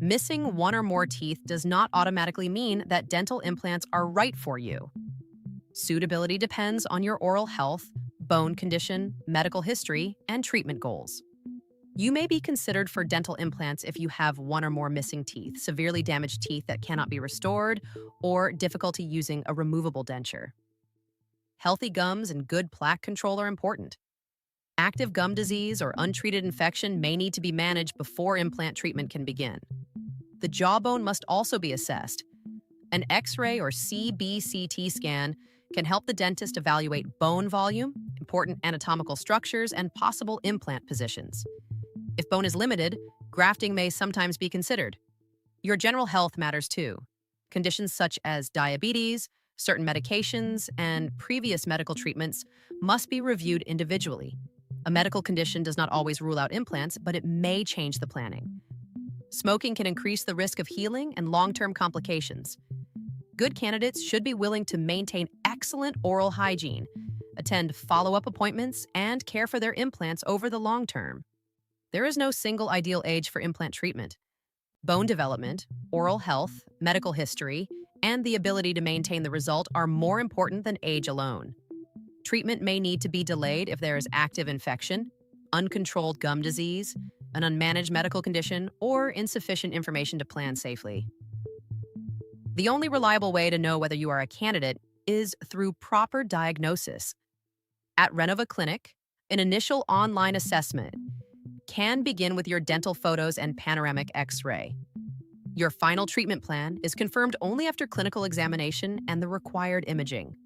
Missing one or more teeth does not automatically mean that dental implants are right for you. Suitability depends on your oral health, bone condition, medical history, and treatment goals. You may be considered for dental implants if you have one or more missing teeth, severely damaged teeth that cannot be restored, or difficulty using a removable denture. Healthy gums and good plaque control are important. Active gum disease or untreated infection may need to be managed before implant treatment can begin. The jawbone must also be assessed. An X-ray or CBCT scan can help the dentist evaluate bone volume, important anatomical structures, and possible implant positions. If bone is limited, grafting may sometimes be considered. Your general health matters too. Conditions such as diabetes, certain medications, and previous medical treatments must be reviewed individually. A medical condition does not always rule out implants, but it may change the planning. Smoking can increase the risk of healing and long-term complications. Good candidates should be willing to maintain excellent oral hygiene, attend follow-up appointments, and care for their implants over the long term. There is no single ideal age for implant treatment. Bone development, oral health, medical history, and the ability to maintain the result are more important than age alone. Treatment may need to be delayed if there is active infection, uncontrolled gum disease, an unmanaged medical condition, or insufficient information to plan safely. The only reliable way to know whether you are a candidate is through proper diagnosis. At Renova Clinic, an initial online assessment can begin with your dental photos and panoramic X-ray. Your final treatment plan is confirmed only after clinical examination and the required imaging.